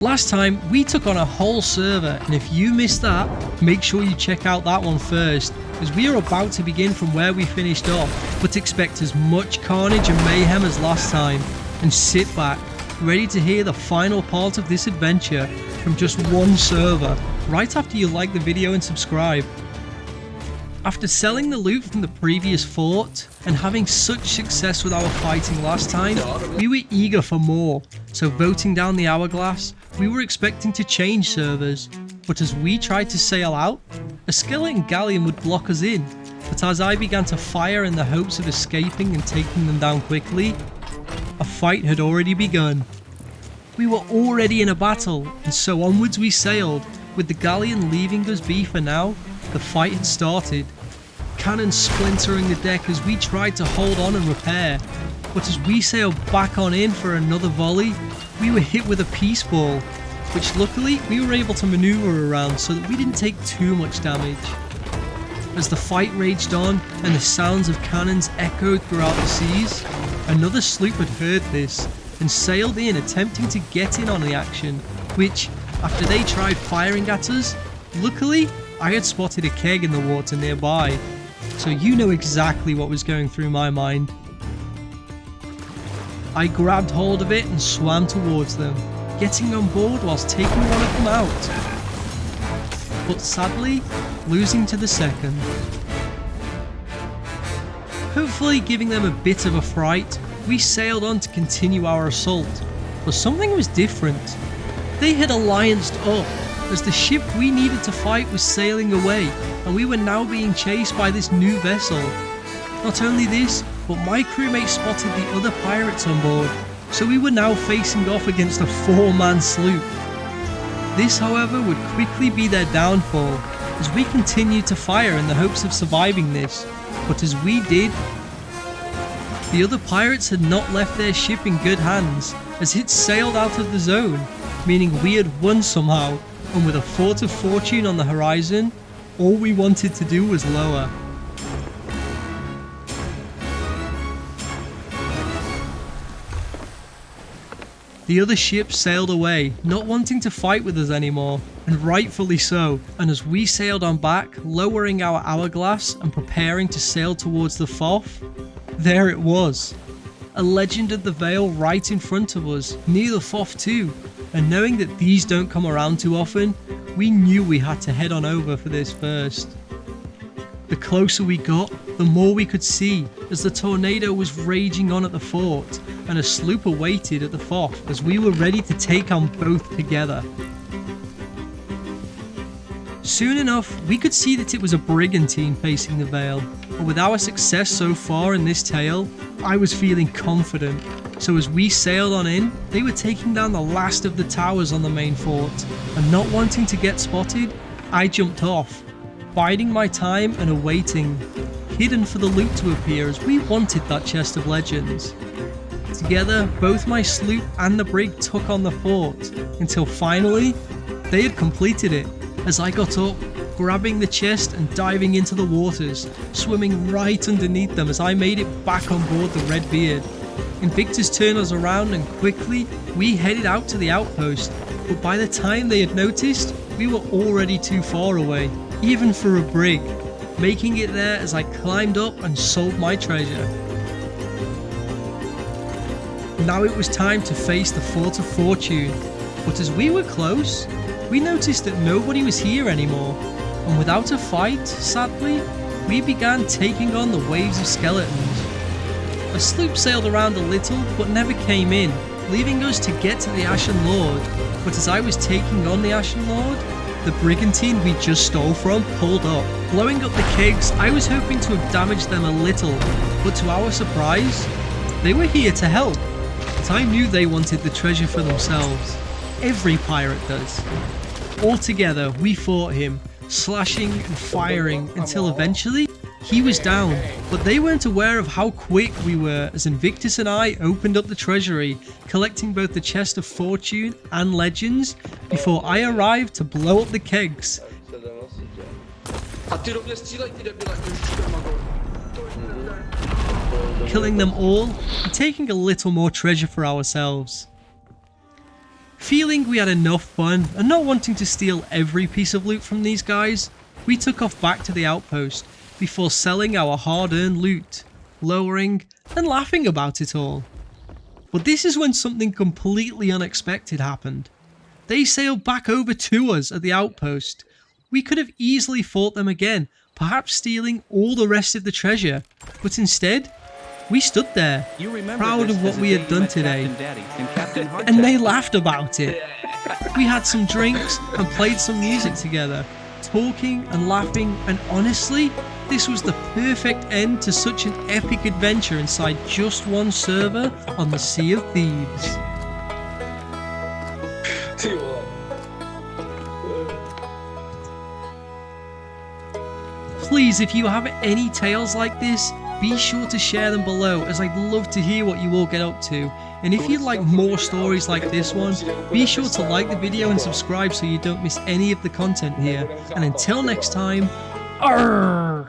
Last time, we took on a whole server, and if you missed that, make sure you check out that one first, as we are about to begin from where we finished off, but expect as much carnage and mayhem as last time, and sit back, ready to hear the final part of this adventure from just one server, right after you like the video and subscribe. After selling the loot from the previous fort, and having such success with our fighting last time, we were eager for more, so voting down the hourglass, we were expecting to change servers, but as we tried to sail out, a skeleton galleon would block us in, but as I began to fire in the hopes of escaping and taking them down quickly, a fight had already begun. We were already in a battle, and so onwards we sailed, with the galleon leaving us be for now. The fight had started, cannons splintering the deck as we tried to hold on and repair, but as we sailed back on in for another volley, we were hit with a peace ball, which luckily we were able to maneuver around so that we didn't take too much damage. As the fight raged on and the sounds of cannons echoed throughout the seas, another sloop had heard this and sailed in attempting to get in on the action, which, after they tried firing at us, luckily I had spotted a keg in the water nearby, so you know exactly what was going through my mind. I grabbed hold of it and swam towards them, getting on board whilst taking one of them out, but sadly losing to the second. Hopefully giving them a bit of a fright, we sailed on to continue our assault, but something was different. They had allianced up, as the ship we needed to fight was sailing away, and we were now being chased by this new vessel. Not only this, but my crewmate spotted the other pirates on board, so we were now facing off against a 4-man sloop. This, however, would quickly be their downfall, as we continued to fire in the hopes of surviving this, but as we did, the other pirates had not left their ship in good hands, as it sailed out of the zone, meaning we had won somehow, and with a Fort of Fortune on the horizon, all we wanted to do was lower. The other ship sailed away, not wanting to fight with us anymore, and rightfully so, and as we sailed on back, lowering our hourglass and preparing to sail towards the Foff, there it was. A legend of the Vale right in front of us, near the Foff too, and knowing that these don't come around too often, we knew we had to head on over for this first. The closer we got, the more we could see, as the tornado was raging on at the fort, and a sloop awaited at the Foff as we were ready to take on both together. Soon enough, we could see that it was a brigantine facing the Vale, but with our success so far in this tale, I was feeling confident. So as we sailed on in, they were taking down the last of the towers on the main fort, and not wanting to get spotted, I jumped off, biding my time and awaiting, hidden for the loot to appear as we wanted that chest of legends. Together, both my sloop and the brig took on the fort, until finally, they had completed it, as I got up, grabbing the chest and diving into the waters, swimming right underneath them as I made it back on board the Redbeard. Invictus turned us around and quickly, we headed out to the outpost, but by the time they had noticed, we were already too far away, even for a brig, making it there as I climbed up and sold my treasure. Now it was time to face the Fort of Fortune, but as we were close, we noticed that nobody was here anymore, and without a fight, sadly, we began taking on the waves of skeletons. A sloop sailed around a little, but never came in, leaving us to get to the Ashen Lord, but as I was taking on the Ashen Lord, the brigantine we just stole from pulled up. Blowing up the kegs, I was hoping to have damaged them a little, but to our surprise, they were here to help. But I knew they wanted the treasure for themselves. Every pirate does. All together, we fought him, slashing and firing until eventually, he was down, but they weren't aware of how quick we were as Invictus and I opened up the treasury, collecting both the chest of fortune and legends before I arrived to blow up the kegs. Killing them all and taking a little more treasure for ourselves. Feeling we had enough fun and not wanting to steal every piece of loot from these guys, we took off back to the outpost before selling our hard-earned loot, lowering and laughing about it all. But this is when something completely unexpected happened. They sailed back over to us at the outpost. We could have easily fought them again, perhaps stealing all the rest of the treasure, but instead, we stood there, proud of what we had done today, and they laughed about it. We had some drinks and played some music together, talking and laughing, and honestly, this was the perfect end to such an epic adventure inside just one server on the Sea of Thieves. Please, if you have any tales like this, be sure to share them below, as I'd love to hear what you all get up to. And if you'd like more stories like this one, be sure to like the video and subscribe so you don't miss any of the content here. And until next time, arrgh!